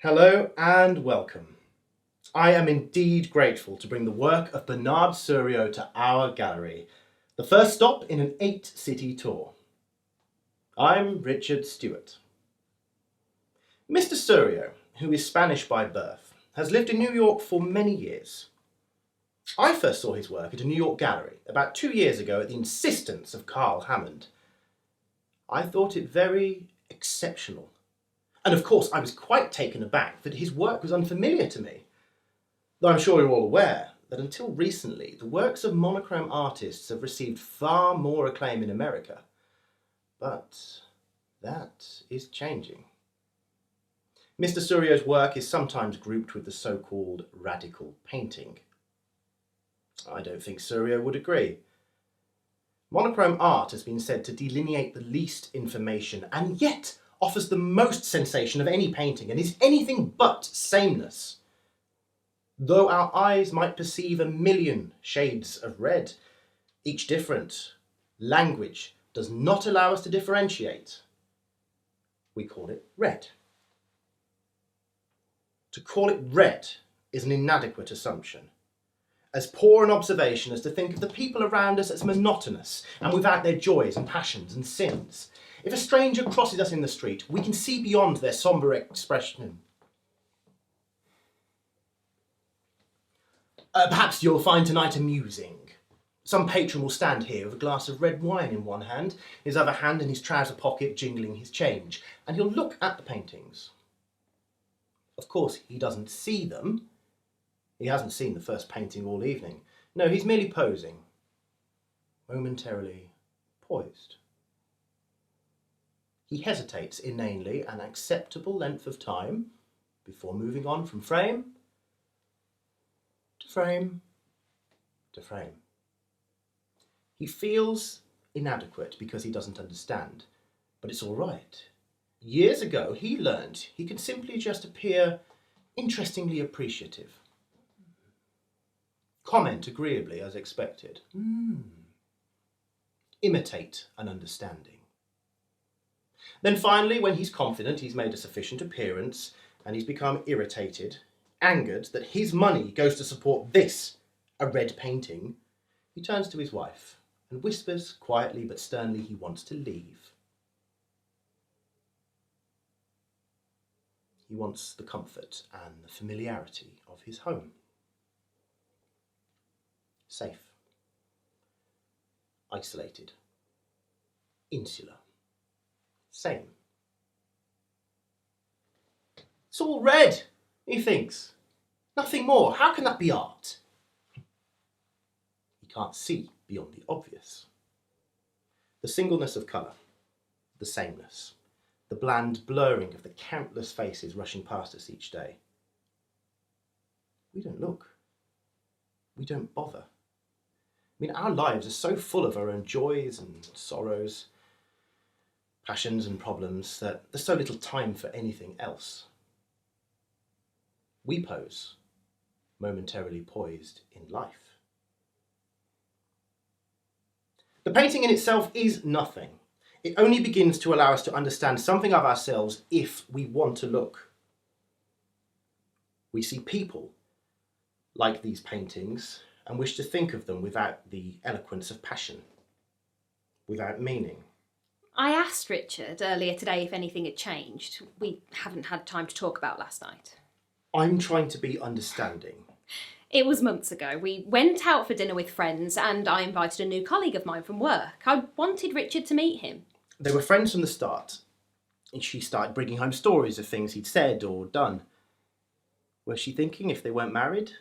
Hello and welcome. I am indeed grateful to bring the work of Bernard Suriot to our gallery, the first stop in an 8-city tour. I'm Richard Stewart. Mr. Suriot, who is Spanish by birth, has lived in New York for many years. I first saw his work at a New York gallery about 2 years ago at the insistence of Carl Hammond. I thought it very exceptional. And of course, I was quite taken aback that his work was unfamiliar to me. Though I'm sure you're all aware that until recently, the works of monochrome artists have received far more acclaim in America. But that is changing. Mr. Suriot's work is sometimes grouped with the so-called radical painting. I don't think Suriot would agree. Monochrome art has been said to delineate the least information and yet offers the most sensation of any painting and is anything but sameness. Though our eyes might perceive a million shades of red, each different, language does not allow us to differentiate. We call it red. To call it red is an inadequate assumption, as poor an observation as to think of the people around us as monotonous and without their joys and passions and sins. If a stranger crosses us in the street, we can see beyond their sombre expression. Perhaps you'll find tonight amusing. Some patron will stand here with a glass of red wine in one hand, his other hand in his trouser pocket jingling his change, and he'll look at the paintings. Of course, he doesn't see them. He hasn't seen the first painting all evening. No, he's merely posing, momentarily poised. He hesitates inanely an acceptable length of time before moving on from frame to frame to frame. He feels inadequate because he doesn't understand, but it's all right. Years ago, he learned he can simply just appear interestingly appreciative. Comment agreeably as expected. Imitate an understanding. Then finally, when he's confident he's made a sufficient appearance and he's become irritated, angered that his money goes to support this, a red painting, he turns to his wife and whispers quietly but sternly he wants to leave. He wants the comfort and the familiarity of his home. Safe, isolated, insular, same. It's all red, he thinks. Nothing more. How can that be art? He can't see beyond the obvious. The singleness of colour, the sameness, the bland blurring of the countless faces rushing past us each day. We don't look. We don't bother. I mean, our lives are so full of our own joys and sorrows, passions and problems, that there's so little time for anything else. We pose, momentarily poised in life. The painting in itself is nothing. It only begins to allow us to understand something of ourselves if we want to look. We see people like these paintings and wish to think of them without the eloquence of passion, without meaning. I asked Richard earlier today if anything had changed. We haven't had time to talk about last night. I'm trying to be understanding. It was months ago. We went out for dinner with friends and I invited a new colleague of mine from work. I wanted Richard to meet him. They were friends from the start, and she started bringing home stories of things he'd said or done. Was she thinking if they weren't married?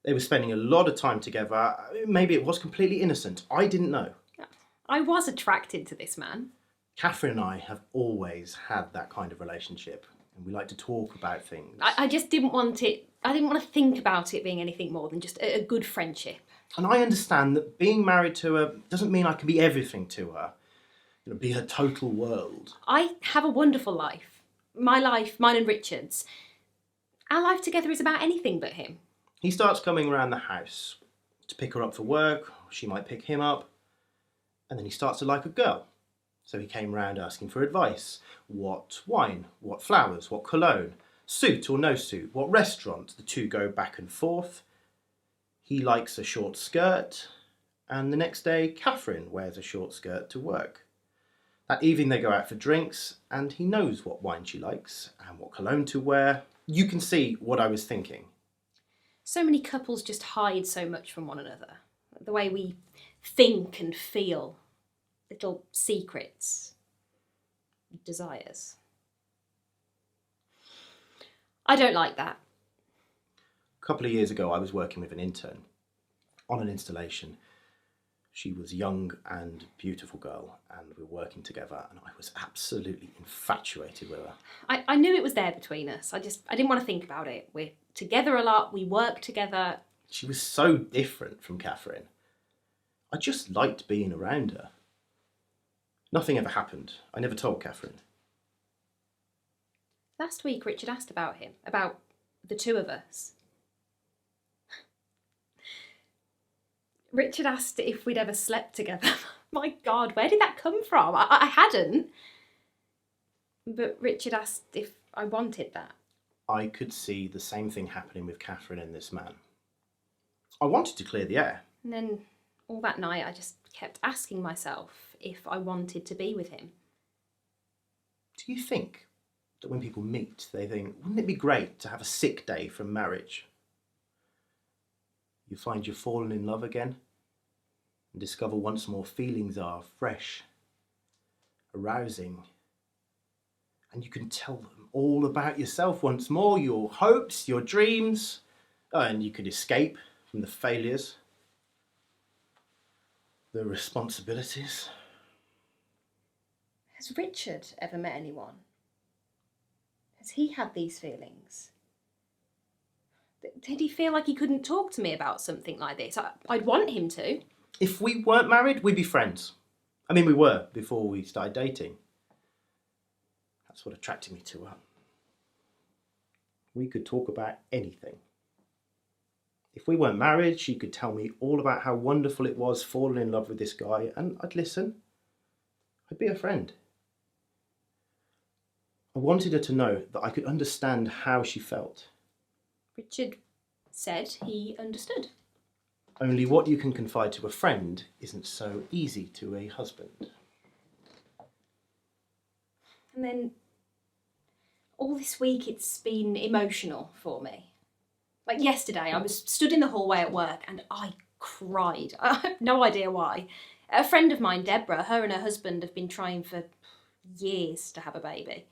They were spending a lot of time together. Maybe it was completely innocent. I didn't know. I was attracted to this man. Catherine and I have always had that kind of relationship, and we like to talk about things. I just didn't want it. I didn't want to think about it being anything more than just a good friendship. And I understand that being married to her doesn't mean I can be everything to her. Be her total world. I have a wonderful life. My life, mine and Richard's. Our life together is about anything but him. He starts coming around the house to pick her up for work. She might pick him up. And then he starts to like a girl. So he came round asking for advice. What wine? What flowers? What cologne? Suit or no suit, what restaurant the two go back and forth. He likes a short skirt, and the next day Catherine wears a short skirt to work. That evening they go out for drinks, and he knows what wine she likes and what cologne to wear. You can see what I was thinking. So many couples just hide so much from one another. The way we think and feel. Little secrets. Desires. I don't like that. A couple of years ago I was working with an intern on an installation. She was a young and beautiful girl, and we were working together, and I was absolutely infatuated with her. I knew it was there between us. I didn't want to think about it. We're together a lot, we work together. She was so different from Catherine. I just liked being around her. Nothing ever happened. I never told Catherine. Last week Richard asked about him, about the two of us. Richard asked if we'd ever slept together. My God, where did that come from? I hadn't. But Richard asked if I wanted that. I could see the same thing happening with Catherine and this man. I wanted to clear the air. And then all that night I just kept asking myself if I wanted to be with him. Do you think that when people meet, they think, wouldn't it be great to have a sick day from marriage? You find you've fallen in love again and discover once more feelings are fresh, arousing, and you can tell them all about yourself once more, your hopes, your dreams, and you could escape from the failures, the responsibilities. Has Richard ever met anyone? Has he had these feelings? Did he feel like he couldn't talk to me about something like this? I'd want him to. If we weren't married, we'd be friends. I mean, we were before we started dating. That's what attracted me to her. We could talk about anything. If we weren't married, she could tell me all about how wonderful it was falling in love with this guy, and I'd listen. I'd be a friend. I wanted her to know that I could understand how she felt. Richard said he understood. Only what you can confide to a friend isn't so easy to a husband. And then all this week it's been emotional for me. Like yesterday, I was stood in the hallway at work and I cried. I have no idea why. A friend of mine, Deborah, her and her husband have been trying for years to have a baby.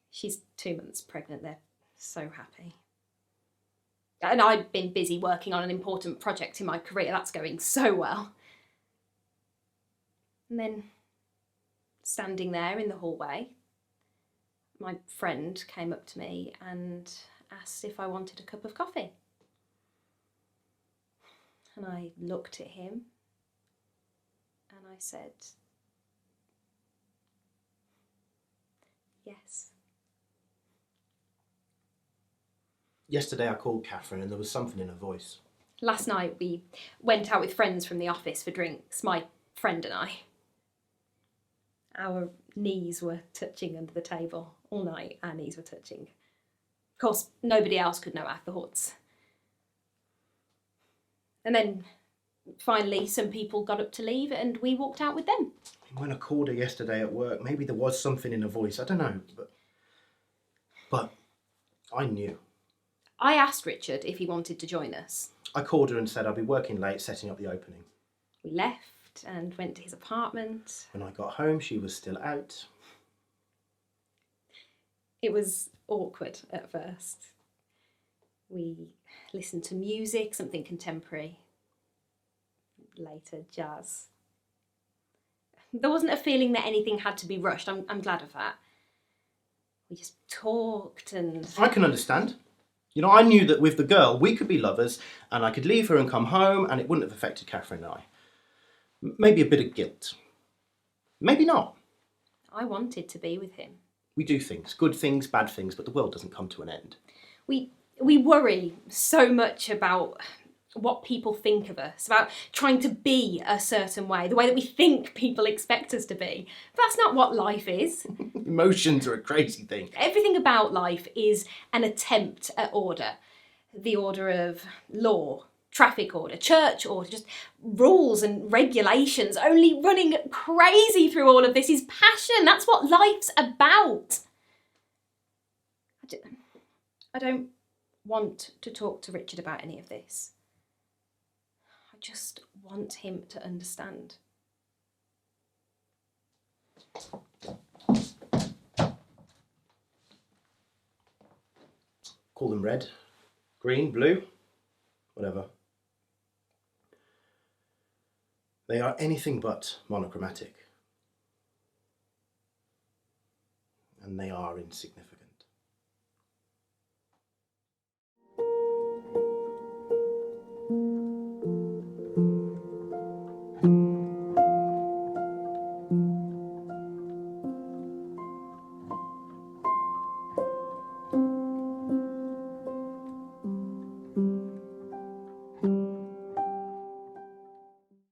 She's 2 months pregnant. They're so happy. And I've been busy working on an important project in my career. That's going so well. And then, standing there in the hallway, my friend came up to me and asked if I wanted a cup of coffee. And I looked at him and I said, yes. Yesterday I called Catherine and there was something in her voice. Last night we went out with friends from the office for drinks, my friend and I. Our knees were touching under the table. All night our knees were touching. Of course, nobody else could know our thoughts. And then finally some people got up to leave and we walked out with them. When I called her yesterday at work, maybe there was something in her voice, I don't know, but I knew. I asked Richard if he wanted to join us. I called her and said I'd be working late setting up the opening. We left and went to his apartment. When I got home, she was still out. It was awkward at first. We listened to music, something contemporary. Later, jazz. There wasn't a feeling that anything had to be rushed. I'm glad of that. We just talked and... I can understand. You know, I knew that with the girl, we could be lovers, and I could leave her and come home, and it wouldn't have affected Catherine and I. Maybe a bit of guilt. Maybe not. I wanted to be with him. We do things, good things, bad things, but the world doesn't come to an end. We worry so much about what people think of us, about trying to be a certain way, the way that we think people expect us to be. That's not what life is. Emotions are a crazy thing. Everything about life is an attempt at order. The order of law, traffic order, church order, just rules and regulations. Only running crazy through all of this is passion. That's what life's about. I don't want to talk to Richard about any of this. I just want him to understand. Call them red, green, blue, whatever. They are anything but monochromatic. And they are insignificant.